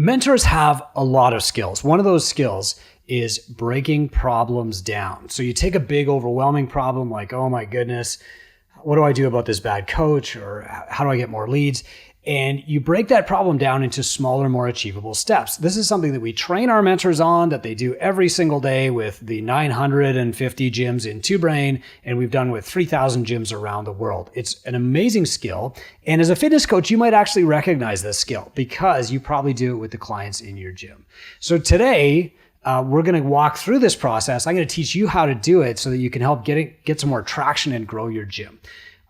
Mentors have a lot of skills. One of those skills is breaking problems down. So you take a big overwhelming problem like, oh my goodness, what do I do about this bad coach? Or how do I get more leads? And you break that problem down into smaller, more achievable steps. This is something that we train our mentors on, that they do every single day with the 950 gyms in Two Brain, and we've done with 3,000 gyms around the world. It's an amazing skill. And as a fitness coach, you might actually recognize this skill because you probably do it with the clients in your gym. So today, we're going to walk through this process. I'm going to teach you how to do it so that you can help get some more traction and grow your gym.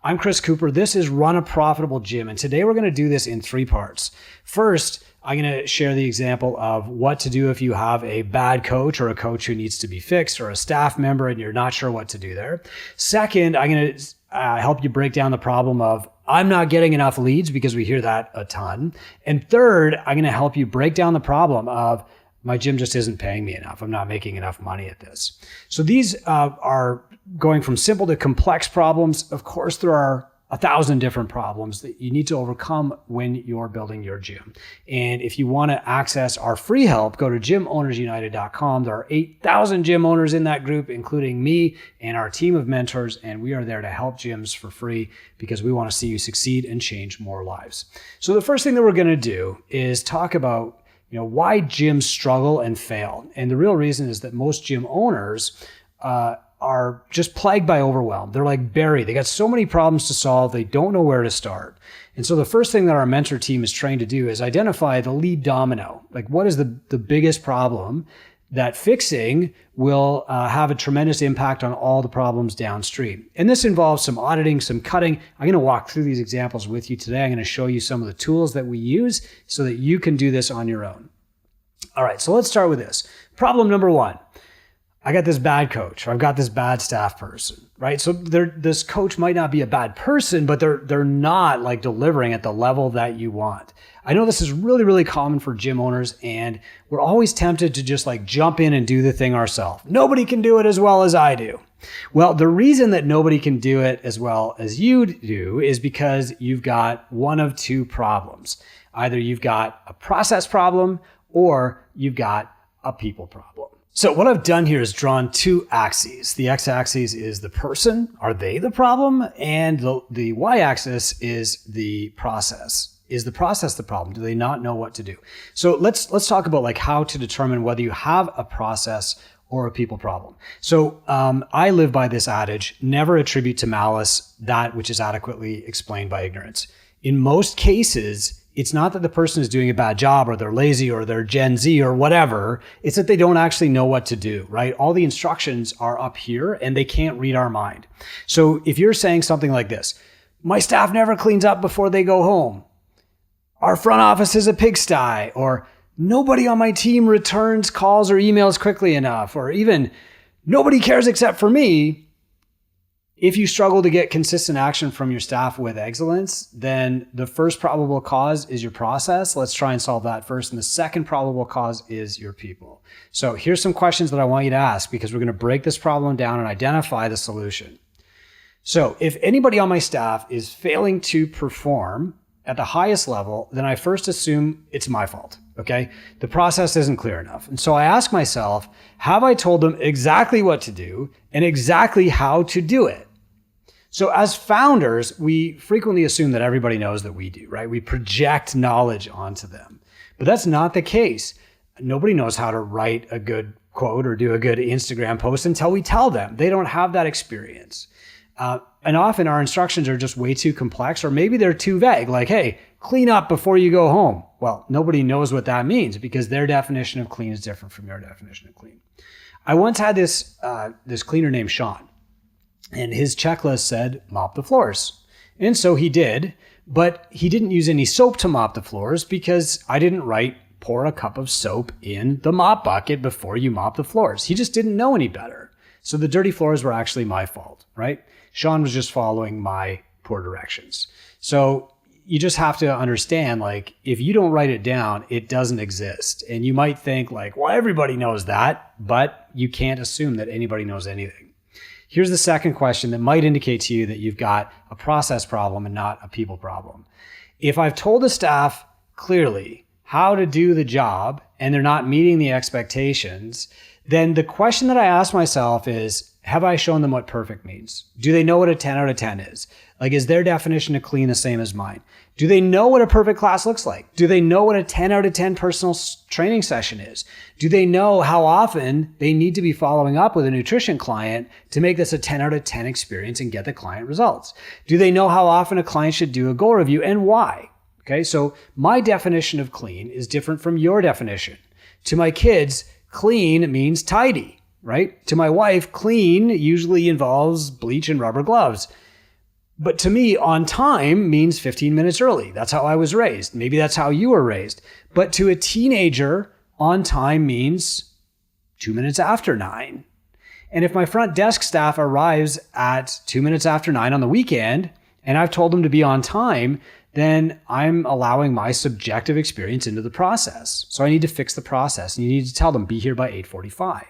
I'm Chris Cooper. This is Run a Profitable Gym. And today we're going to do this in 3 parts. First, I'm going to share the example of what to do if you have a bad coach or a coach who needs to be fixed or a staff member and you're not sure what to do there. Second, I'm going to help you break down the problem of I'm not getting enough leads, because we hear that a ton. And third, I'm going to help you break down the problem of my gym just isn't paying me enough. I'm not making enough money at this. So these are going from simple to complex problems. Of course, there are 1,000 different problems that you need to overcome when you're building your gym. And if you want to access our free help, go to gymownersunited.com. There are 8,000 gym owners in that group, including me and our team of mentors. And we are there to help gyms for free because we want to see you succeed and change more lives. So the first thing that we're going to do is talk about why gyms struggle and fail. And the real reason is that most gym owners are just plagued by overwhelm. They're like buried. They got so many problems to solve. They don't know where to start. And so the first thing that our mentor team is trained to do is identify the lead domino. Like, what is the biggest problem that fixing will have a tremendous impact on all the problems downstream. And this involves some auditing, some cutting. I'm going to walk through these examples with you today. I'm going to show you some of the tools that we use so that you can do this on your own. All right, so let's start with this. Problem number 1. I got this bad coach, or I've got this bad staff person, right? So this coach might not be a bad person, but they're not like delivering at the level that you want. I know this is really, really common for gym owners, and we're always tempted to just like jump in and do the thing ourselves. Nobody can do it as well as I do. Well, the reason that nobody can do it as well as you do is because you've got one of 2 problems. Either you've got a process problem or you've got a people problem. So what I've done here is drawn 2 axes. The x-axis is the person. Are they the problem? And the y-axis is the process. Is the process the problem? Do they not know what to do? So let's talk about like how to determine whether you have a process or a people problem. So I live by this adage: never attribute to malice that which is adequately explained by ignorance. In most cases, it's not that the person is doing a bad job or they're lazy or they're Gen Z or whatever. It's that they don't actually know what to do, right? All the instructions are up here and they can't read our mind. So if you're saying something like this, my staff never cleans up before they go home, our front office is a pigsty, or nobody on my team returns calls or emails quickly enough, or even nobody cares except for me. If you struggle to get consistent action from your staff with excellence, then the first probable cause is your process. Let's try and solve that first. And the second probable cause is your people. So here's some questions that I want you to ask, because we're going to break this problem down and identify the solution. So if anybody on my staff is failing to perform at the highest level, then I first assume it's my fault. Okay. The process isn't clear enough. And so I ask myself, have I told them exactly what to do and exactly how to do it? So as founders, we frequently assume that everybody knows that we do, right? We project knowledge onto them, but that's not the case. Nobody knows how to write a good quote or do a good Instagram post until we tell them. They don't have that experience. And often our instructions are just way too complex, or maybe they're too vague, like, hey, clean up before you go home. Well, nobody knows what that means because their definition of clean is different from your definition of clean. I once had this cleaner named Sean. And his checklist said, mop the floors. And so he did, but he didn't use any soap to mop the floors because I didn't write, pour a cup of soap in the mop bucket before you mop the floors. He just didn't know any better. So the dirty floors were actually my fault, right? Sean was just following my poor directions. So you just have to understand, like, if you don't write it down, it doesn't exist. And you might think like, well, everybody knows that, but you can't assume that anybody knows anything. Here's the second question that might indicate to you that you've got a process problem and not a people problem. If I've told the staff clearly how to do the job and they're not meeting the expectations, then the question that I ask myself is, have I shown them what perfect means? Do they know what a 10 out of 10 is? Like, is their definition of clean the same as mine? Do they know what a perfect class looks like? Do they know what a 10 out of 10 personal training session is? Do they know how often they need to be following up with a nutrition client to make this a 10 out of 10 experience and get the client results? Do they know how often a client should do a goal review and why? Okay, so my definition of clean is different from your definition. To my kids, clean means tidy, right? To my wife, clean usually involves bleach and rubber gloves. But to me, on time means 15 minutes early. That's how I was raised. Maybe that's how you were raised. But to a teenager, on time means 2 minutes after 9. And if my front desk staff arrives at 2 minutes after 9 on the weekend, and I've told them to be on time, then I'm allowing my subjective experience into the process. So I need to fix the process. And you need to tell them, be here by 8:45.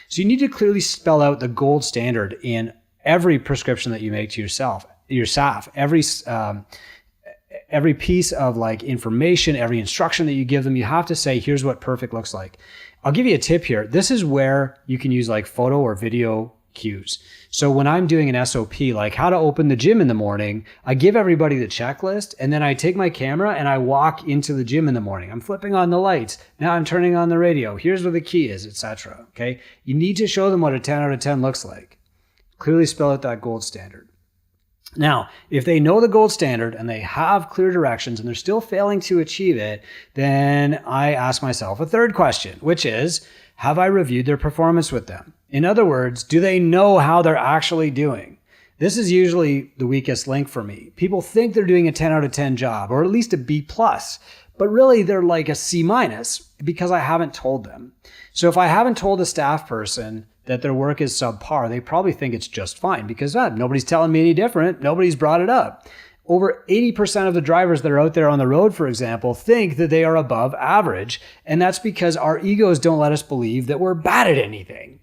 So you need to clearly spell out the gold standard in every prescription that you make to your staff, every piece of like information, every instruction that you give them, you have to say, here's what perfect looks like. I'll give you a tip here. This is where you can use like photo or video cues. So when I'm doing an SOP, like how to open the gym in the morning, I give everybody the checklist and then I take my camera and I walk into the gym in the morning. I'm flipping on the lights. Now I'm turning on the radio. Here's where the key is, etc. Okay. You need to show them what a 10 out of 10 looks like. Clearly spell out that gold standard. Now, if they know the gold standard and they have clear directions and they're still failing to achieve it, then I ask myself a third question, which is, have I reviewed their performance with them? In other words, do they know how they're actually doing? This is usually the weakest link for me. People think they're doing a 10 out of 10 job or at least a B+, but really they're like a C- because I haven't told them. So if I haven't told a staff person that their work is subpar, they probably think it's just fine because nobody's telling me any different. Nobody's brought it up. Over 80% of the drivers that are out there on the road, for example, think that they are above average. And that's because our egos don't let us believe that we're bad at anything.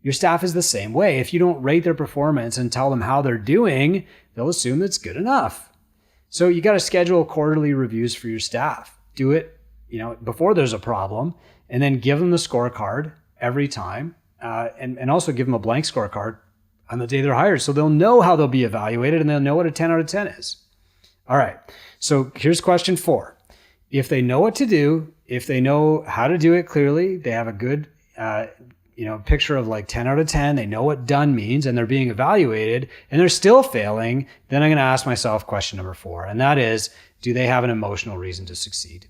Your staff is the same way. If you don't rate their performance and tell them how they're doing, they'll assume it's good enough. So you got to schedule quarterly reviews for your staff. Do it, before there's a problem, and then give them the scorecard every time. And also give them a blank scorecard on the day they're hired so they'll know how they'll be evaluated and they'll know what a 10 out of 10 is. All right. So here's question 4. If they know what to do, if they know how to do it clearly, they have a good, picture of like 10 out of 10, they know what done means and they're being evaluated and they're still failing, then I'm going to ask myself question number 4. And that is, do they have an emotional reason to succeed?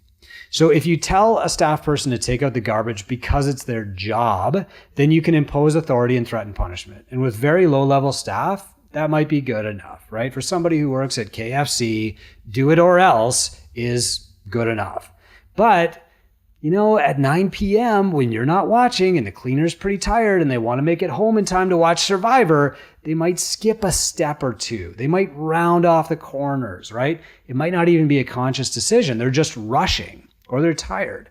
So if you tell a staff person to take out the garbage because it's their job, then you can impose authority and threaten punishment. And with very low-level staff, that might be good enough, right? For somebody who works at KFC, do it or else is good enough. But, at 9 p.m. when you're not watching and the cleaner's pretty tired and they want to make it home in time to watch Survivor, they might skip a step or two. They might round off the corners, right? It might not even be a conscious decision. They're just rushing. Or they're tired.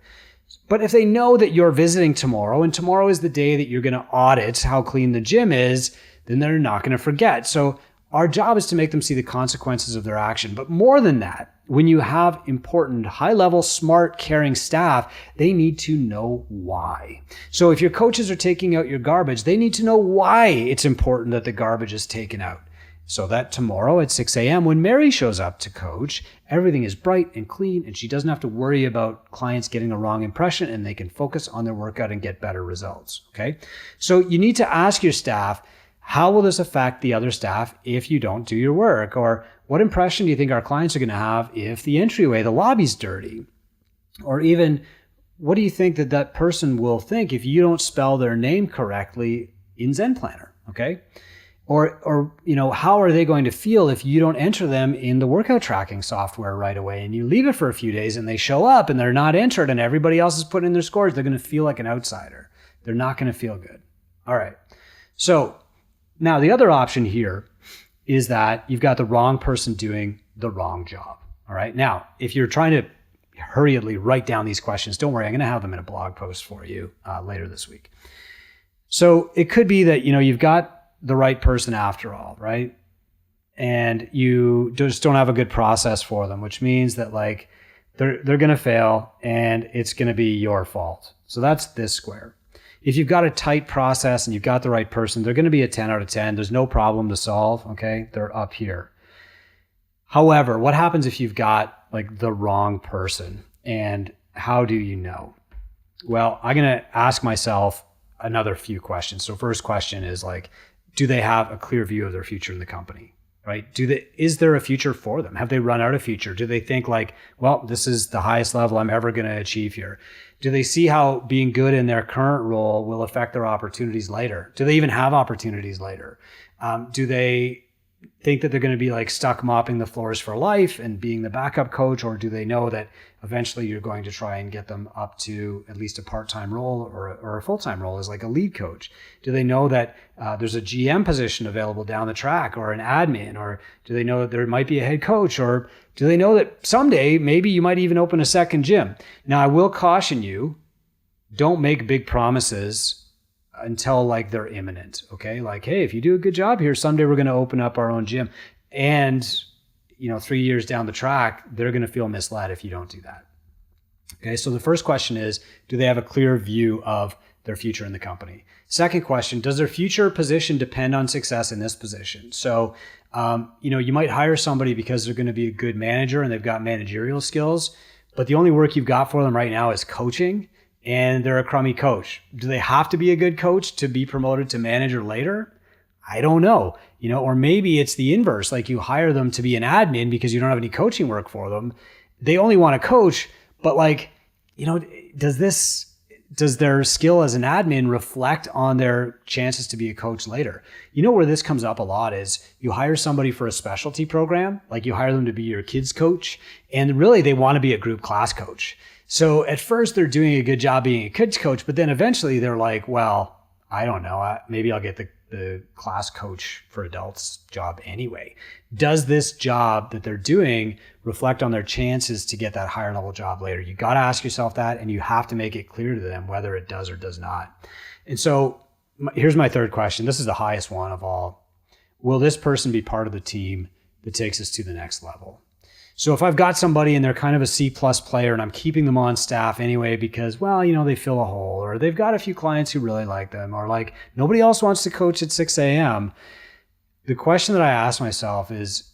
But if they know that you're visiting tomorrow and tomorrow is the day that you're going to audit how clean the gym is, then they're not going to forget. So our job is to make them see the consequences of their action. But more than that, when you have important, high-level, smart, caring staff, they need to know why. So if your coaches are taking out your garbage, they need to know why it's important that the garbage is taken out. So that tomorrow at 6 a.m. when Mary shows up to coach, everything is bright and clean and she doesn't have to worry about clients getting a wrong impression and they can focus on their workout and get better results, okay? So you need to ask your staff, how will this affect the other staff if you don't do your work? Or what impression do you think our clients are going to have if the entryway, the lobby's dirty? Or even, what do you think that person will think if you don't spell their name correctly in Zen Planner, okay? Or how are they going to feel if you don't enter them in the workout tracking software right away and you leave it for a few days and they show up and they're not entered and everybody else is putting in their scores? They're going to feel like an outsider. They're not going to feel good. All right. So now the other option here is that you've got the wrong person doing the wrong job. All right. Now, if you're trying to hurriedly write down these questions, don't worry. I'm going to have them in a blog post for you later this week. So it could be that, you've got the right person after all, right? And you just don't have a good process for them, which means that they're going to fail and it's going to be your fault. So that's this square. If you've got a tight process and you've got the right person, they're going to be a 10 out of 10. There's no problem to solve. Okay. They're up here. However, what happens if you've got like the wrong person, and how do you know? Well, I'm going to ask myself another few questions. So first question is like, do they have a clear view of their future in the company? Right? Is there a future for them? Have they run out of future? Do they think like, well, this is the highest level I'm ever going to achieve here? Do they see how being good in their current role will affect their opportunities later? Do they even have opportunities later? Do they think that they're going to be like stuck mopping the floors for life and being the backup coach? Or do they know that eventually you're going to try and get them up to at least a part-time role or a full-time role as like a lead coach? Do they know that there's a GM position available down the track, or an admin? Or do they know that there might be a head coach? Or do they know that someday maybe you might even open a second gym? Now, I will caution you, don't make big promises until like they're imminent. Okay. Like, hey, if you do a good job here, someday we're going to open up our own gym. And, 3 years down the track, they're going to feel misled if you don't do that. Okay. So the first question is, do they have a clear view of their future in the company? Second question, does their future position depend on success in this position? So, you might hire somebody because they're going to be a good manager and they've got managerial skills, but the only work you've got for them right now is coaching, and they're a crummy coach. Do they have to be a good coach to be promoted to manager later? I don't know. Or maybe it's the inverse. Like, you hire them to be an admin because you don't have any coaching work for them. They only want to coach, but does their skill as an admin reflect on their chances to be a coach later? Where this comes up a lot is you hire somebody for a specialty program, like you hire them to be your kids coach, and really they want to be a group class coach. So at first they're doing a good job being a kids coach, but then eventually they're like, well, I don't know, maybe I'll get the class coach for adults job anyway. Does this job that they're doing reflect on their chances to get that higher level job later? You got to ask yourself that, and you have to make it clear to them whether it does or does not. And so here's my third question. This is the highest one of all. Will this person be part of the team that takes us to the next level? So if I've got somebody and they're kind of a C+ player and I'm keeping them on staff anyway because, well, they fill a hole, or they've got a few clients who really like them, or like nobody else wants to coach at 6 a.m. The question that I ask myself is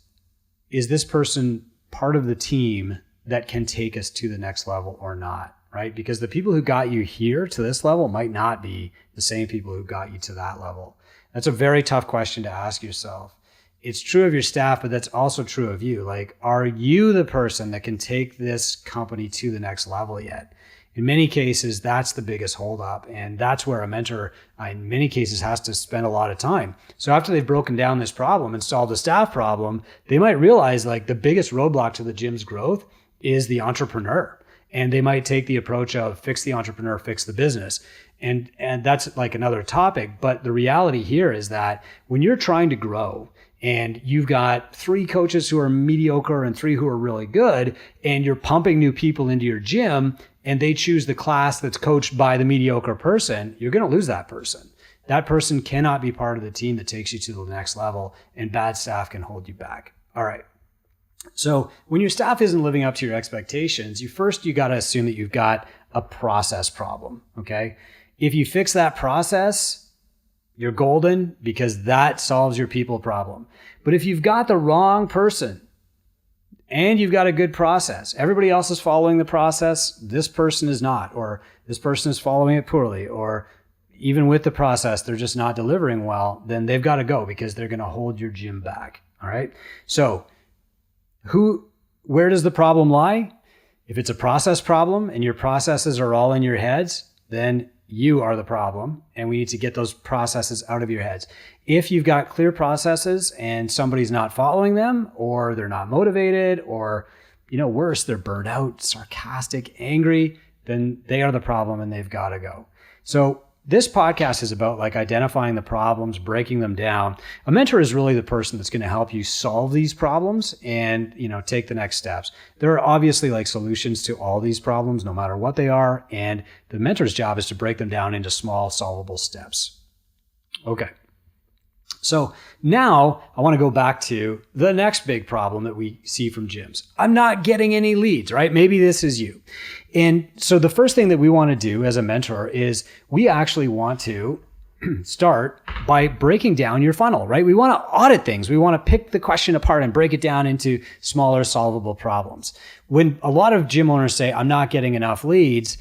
this person part of the team that can take us to the next level or not, right? Because the people who got you here to this level might not be the same people who got you to that level. That's a very tough question to ask yourself. It's true of your staff, but that's also true of you. Like, are you the person that can take this company to the next level yet? In many cases, that's the biggest holdup. And that's where a mentor, in many cases, has to spend a lot of time. So after they've broken down this problem and solved the staff problem, they might realize like the biggest roadblock to the gym's growth is the entrepreneur. And they might take the approach of fix the entrepreneur, fix the business. And that's like another topic. But the reality here is that when you're trying to grow, and you've got 3 coaches who are mediocre and 3 who are really good, and you're pumping new people into your gym, and they choose the class that's coached by the mediocre person, you're going to lose that person. That person cannot be part of the team that takes you to the next level, and bad staff can hold you back. All right. So when your staff isn't living up to your expectations, you got to assume that you've got a process problem. Okay. If you fix that process, you're golden, because that solves your people problem. But if you've got the wrong person and you've got a good process, everybody else is following the process, this person is not, or this person is following it poorly, or even with the process, they're just not delivering well, then they've got to go because they're going to hold your gym back. All right. So where does the problem lie? If it's a process problem and your processes are all in your heads, then you are the problem, and we need to get those processes out of your heads. If you've got clear processes and somebody's not following them, or they're not motivated, or, worse, they're burned out, sarcastic, angry, then they are the problem and they've got to go. So this podcast is about like identifying the problems, breaking them down. A mentor is really the person that's going to help you solve these problems and, take the next steps. There are obviously like solutions to all these problems, no matter what they are. And the mentor's job is to break them down into small solvable steps. Okay. So now I want to go back to the next big problem that we see from gyms. I'm not getting any leads, right? Maybe this is you. And so the first thing that we want to do as a mentor is we actually want to start by breaking down your funnel, right? We want to audit things. We want to pick the question apart and break it down into smaller solvable problems. When a lot of gym owners say, I'm not getting enough leads,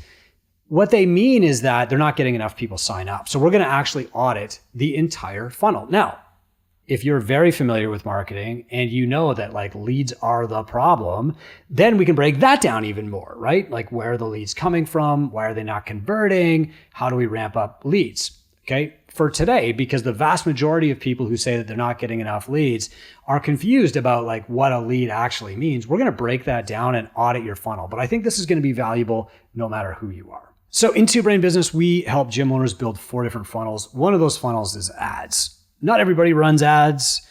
what they mean is that they're not getting enough people sign up. So we're going to actually audit the entire funnel. Now, if you're very familiar with marketing and you know that like leads are the problem, then we can break that down even more, right? Like where are the leads coming from? Why are they not converting? How do we ramp up leads? Okay. For today, because the vast majority of people who say that they're not getting enough leads are confused about like what a lead actually means. We're going to break that down and audit your funnel. But I think this is going to be valuable no matter who you are. So in Two Brain Business, we help gym owners build 4 different funnels. One of those funnels is ads. Not everybody runs ads,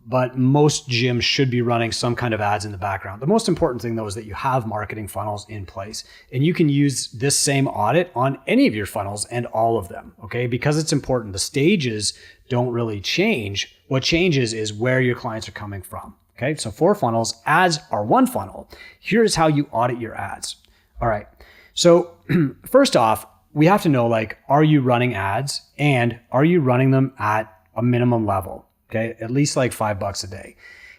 but most gyms should be running some kind of ads in the background. The most important thing though is that you have marketing funnels in place, and you can use this same audit on any of your funnels and all of them, okay? Because it's important. The stages don't really change. What changes is where your clients are coming from, okay? So 4 funnels, ads are one funnel. Here's how you audit your ads. All right. So first off, we have to know, like, are you running ads and are you running them at a minimum level? Okay. At least like $5 a day.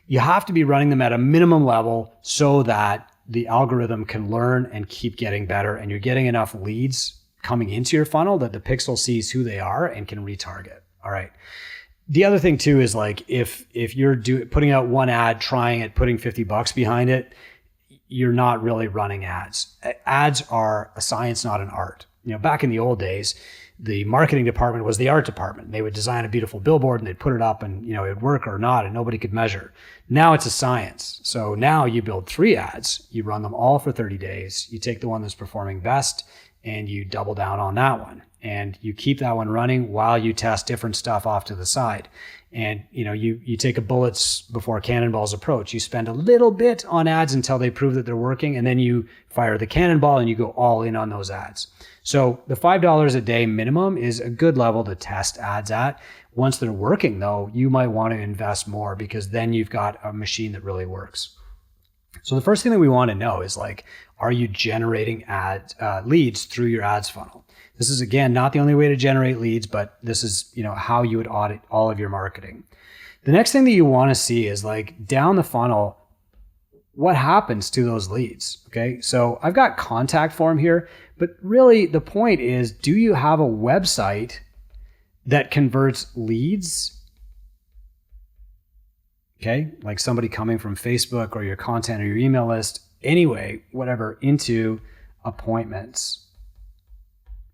You have to be running them at a minimum level so that the algorithm can learn and keep getting better, and you're getting enough leads coming into your funnel that the pixel sees who they are and can retarget. All right. The other thing too is like, if you're putting out one ad, trying it, putting $50 behind it, you're not really running ads. Ads are a science, not an art. You know, back in the old days, the marketing department was the art department. They would design a beautiful billboard and they'd put it up, and, you know, it would work or not, and nobody could measure. Now it's a science. So now you build 3 ads, you run them all for 30 days. You take the one that's performing best and you double down on that one, and you keep that one running while you test different stuff off to the side. And, you know, you take a bullets before cannonballs approach. You spend a little bit on ads until they prove that they're working, and then you fire the cannonball and you go all in on those ads. So the $5 a day minimum is a good level to test ads at. Once they're working though, you might want to invest more, because then you've got a machine that really works. So the first thing that we want to know is, like, are you generating leads through your ads funnel? This is, again, not the only way to generate leads, but this is, you know, how you would audit all of your marketing. The next thing that you want to see is, like, down the funnel, what happens to those leads? Okay. So I've got contact form here, but really the point is, do you have a website that converts leads? Okay. Like somebody coming from Facebook or your content or your email list, anyway, whatever, into appointments.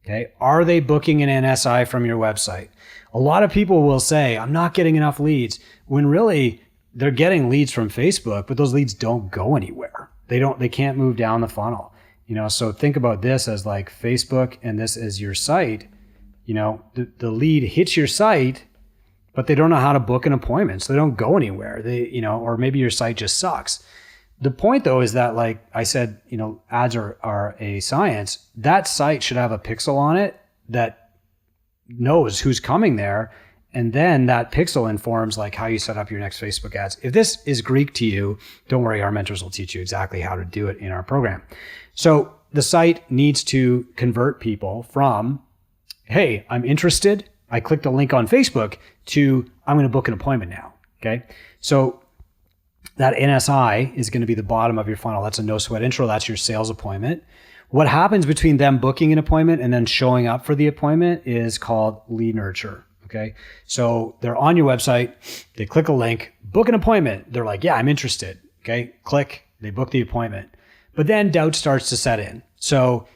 Okay. Are they booking an NSI from your website? A lot of people will say, I'm not getting enough leads, when really they're getting leads from Facebook, but those leads don't go anywhere. They can't move down the funnel. You know, so think about this as like Facebook and this as your site. You know, the lead hits your site, but they don't know how to book an appointment. So they don't go anywhere. You know, or maybe your site just sucks. The point though is that, like I said, you know, ads are a science. That site should have a pixel on it that knows who's coming there. And then that pixel informs like how you set up your next Facebook ads. If this is Greek to you, don't worry, our mentors will teach you exactly how to do it in our program. So the site needs to convert people from, hey, I'm interested, I clicked a link on Facebook, to I'm going to book an appointment now. Okay. So that NSI is going to be the bottom of your funnel. That's a no sweat intro. That's your sales appointment. What happens between them booking an appointment and then showing up for the appointment is called lead nurture. Okay. So they're on your website, they click a link, book an appointment. They're like, yeah, I'm interested. Okay. Click, they book the appointment. But then doubt starts to set in. So,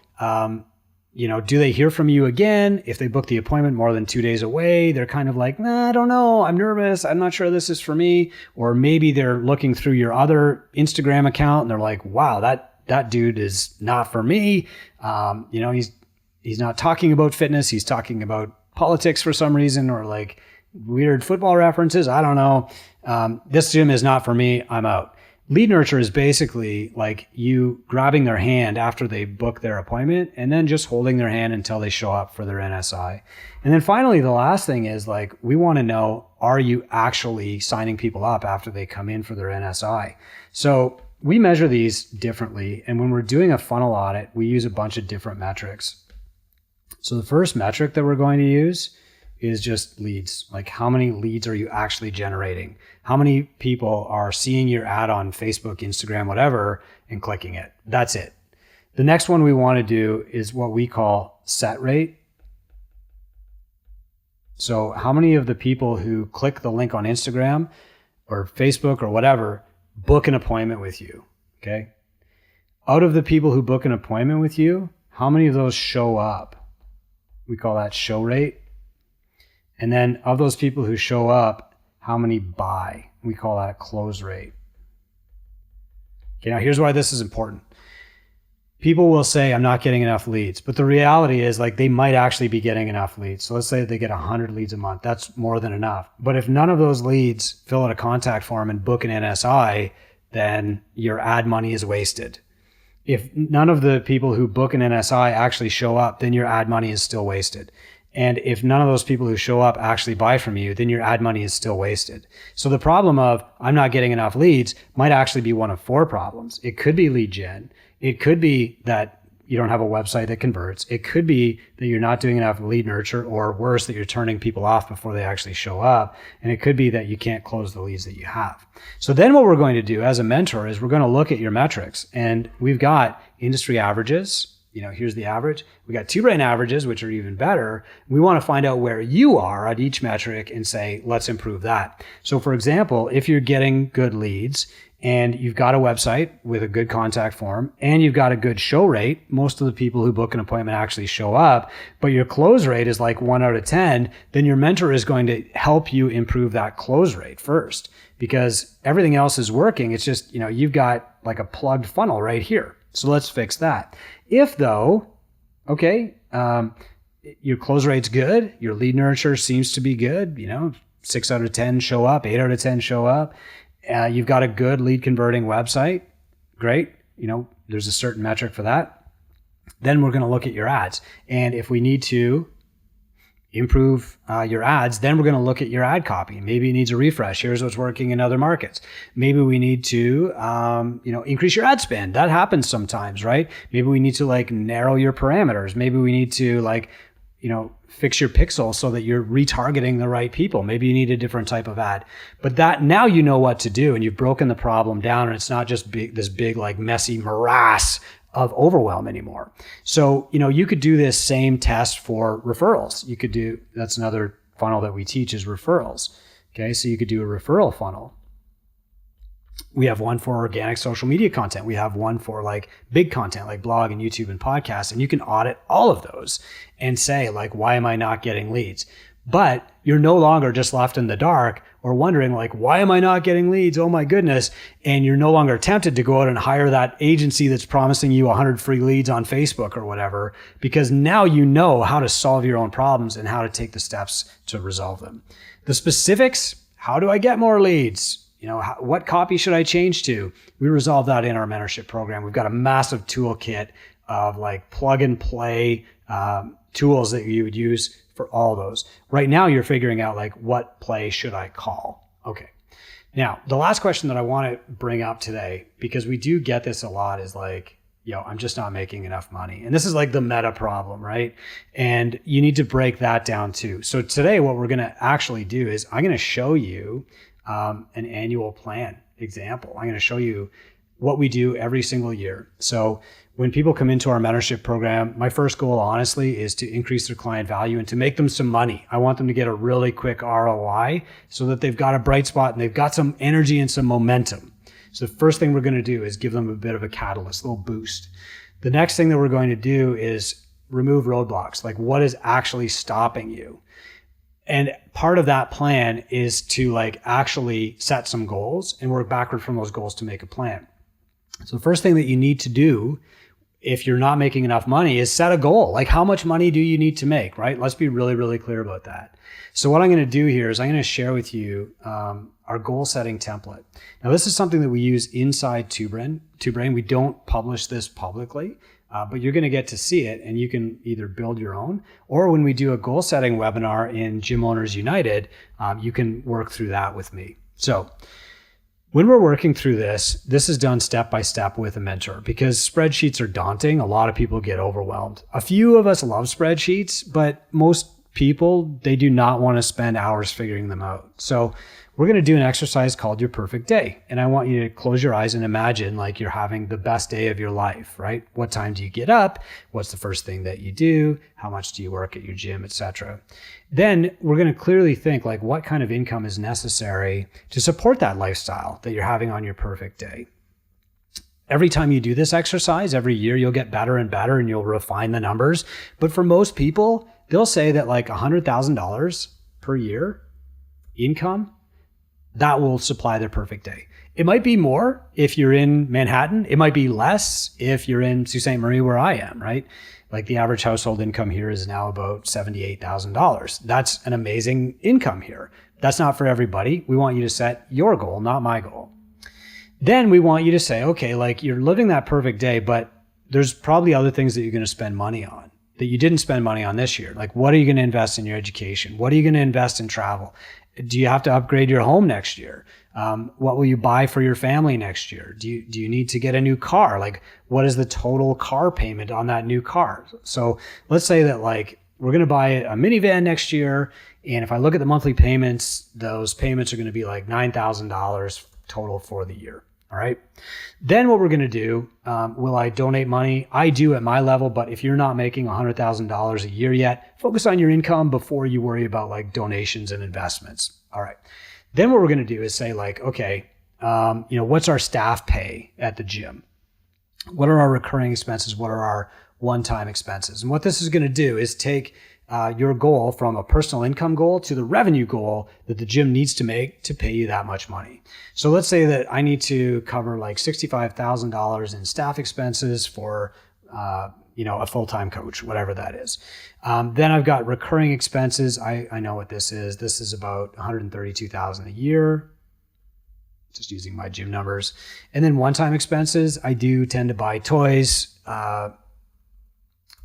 you know, do they hear from you again? If they book the appointment more than 2 days away, they're kind of like, nah, I don't know. I'm nervous. I'm not sure this is for me. Or maybe they're looking through your other Instagram account and they're like, wow, that dude is not for me. You know, he's not talking about fitness. He's talking about politics for some reason, or like weird football references. I don't know. This gym is not for me. I'm out. Lead nurture is basically like you grabbing their hand after they book their appointment and then just holding their hand until they show up for their NSI. And then finally, the last thing is like, we want to know, are you actually signing people up after they come in for their NSI? So we measure these differently. And when we're doing a funnel audit, we use a bunch of different metrics. So the first metric that we're going to use is just leads. Like, how many leads are you actually generating? How many people are seeing your ad on Facebook, Instagram, whatever, and clicking it? That's it. The next one we want to do is what we call set rate. So how many of the people who click the link on Instagram or Facebook or whatever book an appointment with you? Okay. Out of the people who book an appointment with you, how many of those show up? We call that show rate. And then of those people who show up, how many buy? We call that close rate. Okay, now here's why this is important. People will say, I'm not getting enough leads. But the reality is, like, they might actually be getting enough leads. So let's say they get 100 leads a month. That's more than enough. But if none of those leads fill out a contact form and book an NSI, then your ad money is wasted. If none of the people who book an NSI actually show up, then your ad money is still wasted. And if none of those people who show up actually buy from you, then your ad money is still wasted. So the problem of I'm not getting enough leads might actually be one of 4 problems. It could be lead gen. It could be that you don't have a website that converts. It could be that you're not doing enough lead nurture, or worse, that you're turning people off before they actually show up. And it could be that you can't close the leads that you have. So then what we're going to do as a mentor is we're going to look at your metrics, and we've got industry averages. Here's the average. We got 2 brain averages, which are even better. We want to find out where you are at each metric and say, let's improve that. So for example, if you're getting good leads and you've got a website with a good contact form and you've got a good show rate, most of the people who book an appointment actually show up, but your close rate is like 1 out of 10, then your mentor is going to help you improve that close rate first, because everything else is working. It's just, you've got like a plugged funnel right here. So let's fix that. If though, your close rate's good, your lead nurture seems to be good, 6 out of 10 show up, 8 out of 10 show up, you've got a good lead converting website, great, there's a certain metric for that. Then we're going to look at your ads. And if we need to improve your ads, then we're going to look at your ad copy. Maybe it needs a refresh. Here's what's working in other markets. Maybe we need to, increase your ad spend. That happens sometimes, right? Maybe we need to narrow your parameters. Maybe we need to fix your pixel so that you're retargeting the right people. Maybe you need a different type of ad. But that now you know what to do, and you've broken the problem down, and it's not just this big messy morass of overwhelm anymore. So, you could do this same test for referrals. That's another funnel that we teach is referrals. Okay. So you could do a referral funnel. We have one for organic social media content. We have one for big content like blog and YouTube and podcasts. And you can audit all of those and say why am I not getting leads? But you're no longer just left in the dark or wondering why am I not getting leads? Oh my goodness. And you're no longer tempted to go out and hire that agency that's promising you 100 free leads on Facebook or whatever, because now you know how to solve your own problems and how to take the steps to resolve them. The specifics, how do I get more leads? What copy should I change to? We resolve that in our mentorship program. We've got a massive toolkit of plug and play tools that you would use for all those. Right now, you're figuring out what play should I call? Okay. Now, the last question that I want to bring up today, because we do get this a lot, is I'm just not making enough money. And this is the meta problem, right? And you need to break that down too. So today, what we're going to actually do is I'm going to show you an annual plan example. I'm going to show you what we do every single year. So when people come into our mentorship program, my first goal, honestly, is to increase their client value and to make them some money. I want them to get a really quick ROI so that they've got a bright spot and they've got some energy and some momentum. So the first thing we're going to do is give them a bit of a catalyst, a little boost. The next thing that we're going to do is remove roadblocks. What is actually stopping you? And part of that plan is to actually set some goals and work backward from those goals to make a plan. So the first thing that you need to do if you're not making enough money is set a goal. Like, how much money do you need to make, right? Let's be really, really clear about that. So what I'm going to do here is I'm going to share with you our goal setting template. Now, this is something that we use inside TwoBrain. We don't publish this publicly, but you're going to get to see it, and you can either build your own, or when we do a goal setting webinar in Gym Owners United, you can work through that with me. So when we're working through this is done step by step with a mentor, because spreadsheets are daunting. A lot of people get overwhelmed. A few of us love spreadsheets, but most people, they do not want to spend hours figuring them out. So we're going to do an exercise called your perfect day. And I want you to close your eyes and imagine like you're having the best day of your life, right? What time do you get up? What's the first thing that you do? How much do you work at your gym, etc.? Then we're going to clearly think like what kind of income is necessary to support that lifestyle that you're having on your perfect day. Every time you do this exercise, every year you'll get better and better and you'll refine the numbers. But for most people, they'll say that like $100,000 per year income, that will supply their perfect day. It might be more if you're in Manhattan. It might be less if you're in Sault Ste. Marie, where I am, right? Like the average household income here is now about $78,000. That's an amazing income here. That's not for everybody. We want you to set your goal, not my goal. Then we want you to say, okay, like you're living that perfect day, but there's probably other things that you're going to spend money on that you didn't spend money on this year. Like, what are you going to invest in your education? What are you going to invest in travel? Do you have to upgrade your home next year? What will you buy for your family next year? Do you need to get a new car? Like, what is the total car payment on that new car? So let's say that like we're going to buy a minivan next year. And if I look at the monthly payments, those payments are going to be like $9,000 total for the year. All right. Then what we're going to do, will I donate money? I do at my level, but if you're not making $100,000 a year yet, focus on your income before you worry about like donations and investments. All right. Then what we're going to do is say like, okay, what's our staff pay at the gym? What are our recurring expenses? What are our one-time expenses? And what this is going to do is take your goal from a personal income goal to the revenue goal that the gym needs to make to pay you that much money. So let's say that I need to cover like $65,000 in staff expenses for, a full-time coach, whatever that is. Then I've got recurring expenses. I know what this is. This is about $132,000 a year, just using my gym numbers. And then one-time expenses, I do tend to buy toys.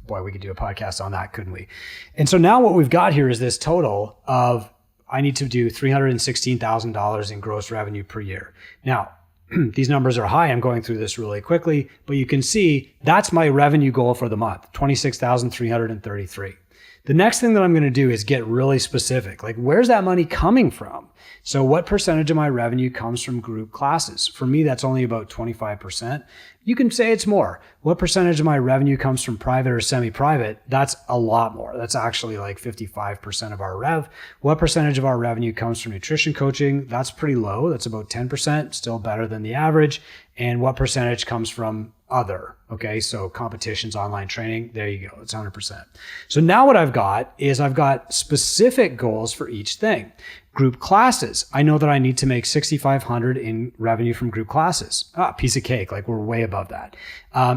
Boy, we could do a podcast on that, couldn't we? And so now what we've got here is this total of, I need to do $316,000 in gross revenue per year. Now, these numbers are high. I'm going through this really quickly, but you can see that's my revenue goal for the month, $26,333. The next thing that I'm going to do is get really specific. Like, where's that money coming from? So what percentage of my revenue comes from group classes? For me, that's only about 25%. You can say it's more. What percentage of my revenue comes from private or semi-private? That's a lot more. That's actually like 55% of our rev. What percentage of our revenue comes from nutrition coaching? That's pretty low. That's about 10%, still better than the average. And what percentage comes from other? Okay, so competitions, online training, there you go. It's 100%. So now what I've got is I've got specific goals for each thing. Group classes. I know that I need to make $6,500 in revenue from group classes. Piece of cake. Like, we're way above that.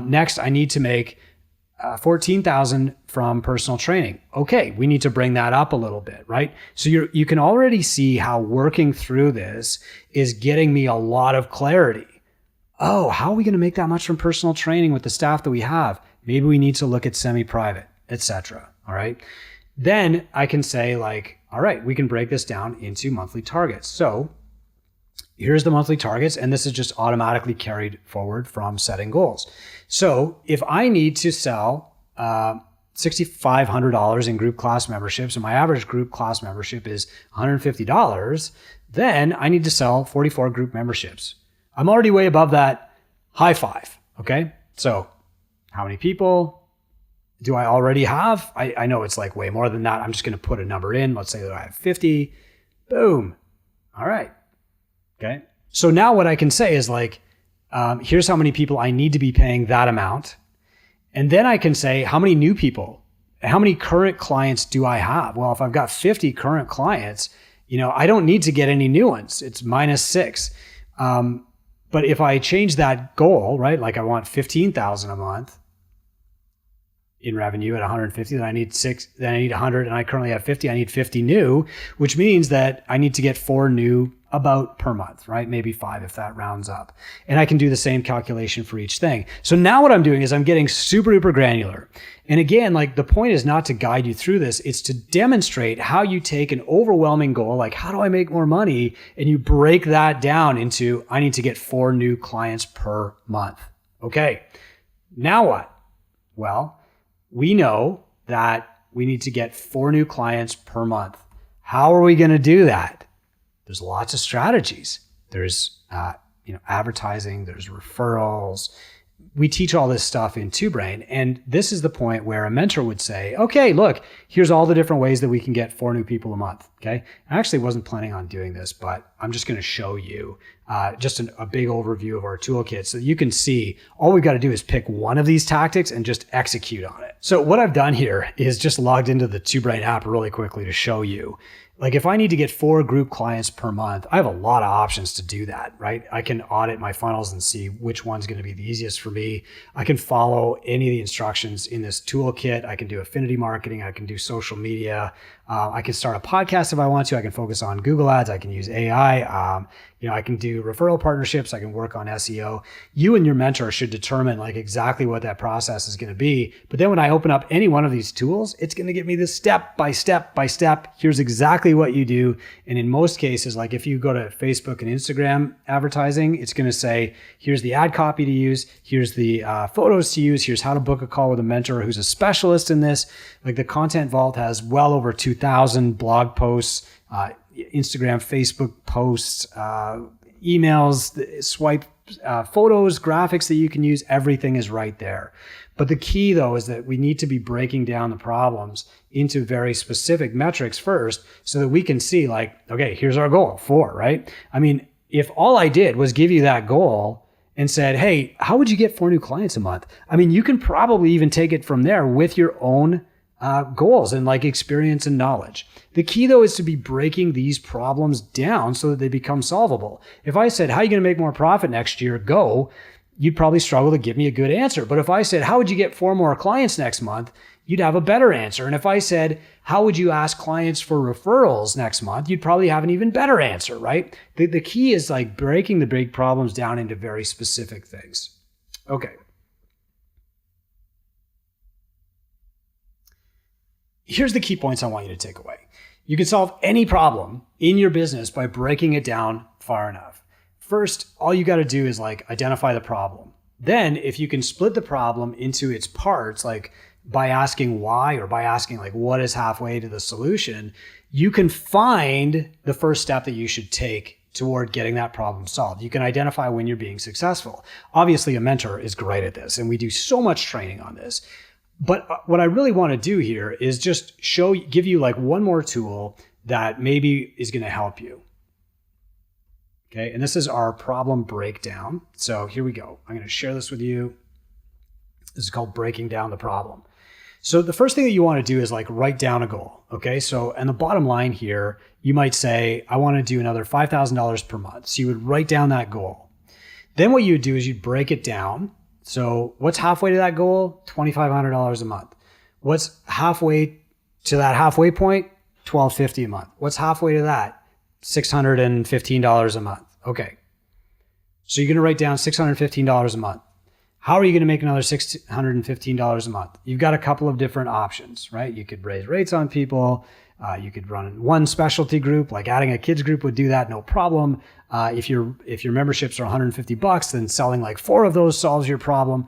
Next, I need to make $14,000 from personal training. Okay, we need to bring that up a little bit, right? So you can already see how working through this is getting me a lot of clarity. Oh, how are we going to make that much from personal training with the staff that we have? Maybe we need to look at semi-private, etc. All right. Then I can say like, all right, we can break this down into monthly targets. So here's the monthly targets, and this is just automatically carried forward from setting goals. So if I need to sell $6,500 in group class memberships, and my average group class membership is $150, then I need to sell 44 group memberships. I'm already way above that. High five. Okay. So how many people do I already have? I know it's like way more than that. I'm just going to put a number in. Let's say that I have 50. Boom. All right. Okay. So now what I can say is like, here's how many people I need to be paying that amount. And then I can say, how many new people, how many current clients do I have? Well, if I've got 50 current clients, I don't need to get any new ones. It's -6. But if I change that goal, right? Like I want 15,000 a month. in revenue at 150, then I need 100, and I currently have 50. I need 50 new, which means that I need to get 4 new about per month, right? Maybe 5 if that rounds up. And I can do the same calculation for each thing. So now what I'm doing is I'm getting super duper granular. And again, like the point is not to guide you through this. It's to demonstrate how you take an overwhelming goal, like how do I make more money? And you break that down into, I need to get 4 new clients per month. Okay, now what? Well, we know that we need to get 4 new clients per month. How are we going to do that? There's lots of strategies. There's advertising, there's referrals. We teach all this stuff in Two Brain. And this is the point where a mentor would say, okay, look, here's all the different ways that we can get 4 new people a month. Okay. I actually wasn't planning on doing this, but I'm just going to show you just a big overview of our toolkit so that you can see all we've got to do is pick one of these tactics and just execute on it. So what I've done here is just logged into the Two Brain app really quickly to show you. Like if I need to get 4 group clients per month, I have a lot of options to do that, right? I can audit my funnels and see which one's going to be the easiest for me. I can follow any of the instructions in this toolkit. I can do affinity marketing. I can do social media. I can start a podcast if I want to. I can focus on Google Ads. I can use AI. I can do referral partnerships. I can work on SEO. You and your mentor should determine like exactly what that process is going to be. But then when I open up any one of these tools, it's going to give me this step by step by step. Here's exactly what you do. And in most cases, like if you go to Facebook and Instagram advertising, it's going to say, here's the ad copy to use. Here's the photos to use. Here's how to book a call with a mentor who's a specialist in this. Like the Content Vault has well over 2,000 blog posts, Instagram, Facebook posts, emails, swipe photos, graphics that you can use. Everything is right there. But the key though is that we need to be breaking down the problems into very specific metrics first so that we can see like, okay, here's our goal, 4, right? I mean, if all I did was give you that goal and said, hey, how would you get 4 new clients a month? I mean, you can probably even take it from there with your own goals and like experience and knowledge. The key though is to be breaking these problems down so that they become solvable. If I said, how are you going to make more profit next year? Go, you'd probably struggle to give me a good answer. But if I said, how would you get 4 more clients next month? You'd have a better answer. And if I said, how would you ask clients for referrals next month? You'd probably have an even better answer, right? The key is like breaking the big problems down into very specific things. Okay. Here's the key points I want you to take away. You can solve any problem in your business by breaking it down far enough. First, all you got to do is like identify the problem. Then if you can split the problem into its parts, like by asking why or by asking like what is halfway to the solution, you can find the first step that you should take toward getting that problem solved. You can identify when you're being successful. Obviously, a mentor is great at this, and we do so much training on this. But what I really want to do here is just give you like one more tool that maybe is going to help you. Okay, and this is our problem breakdown. So here we go. I'm going to share this with you. This is called breaking down the problem. So the first thing that you want to do is like write down a goal. Okay, so and the bottom line here, you might say, I want to do another $5,000 per month. So you would write down that goal. Then what you would do is you'd break it down. So what's halfway to that goal? $2,500 a month. What's halfway to that halfway point? $1,250 a month. What's halfway to that? $615 a month. Okay. So you're going to write down $615 a month. How are you going to make another $615 a month? You've got a couple of different options, right? You could raise rates on people. You could run one specialty group, like adding a kids group would do that, no problem. If your memberships are $150, then selling like 4 of those solves your problem.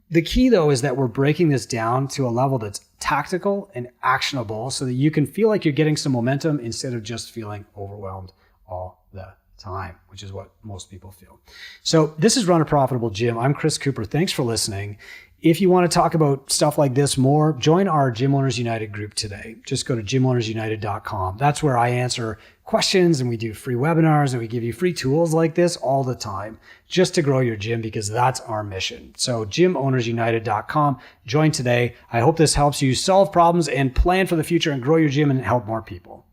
The key though is that we're breaking this down to a level that's tactical and actionable so that you can feel like you're getting some momentum instead of just feeling overwhelmed all the time, which is what most people feel. So this is Run a Profitable Gym. I'm Chris Cooper. Thanks for listening. If you want to talk about stuff like this more, join our Gym Owners United group today. Just go to gymownersunited.com. That's where I answer questions and we do free webinars and we give you free tools like this all the time just to grow your gym because that's our mission. So gymownersunited.com. Join today. I hope this helps you solve problems and plan for the future and grow your gym and help more people.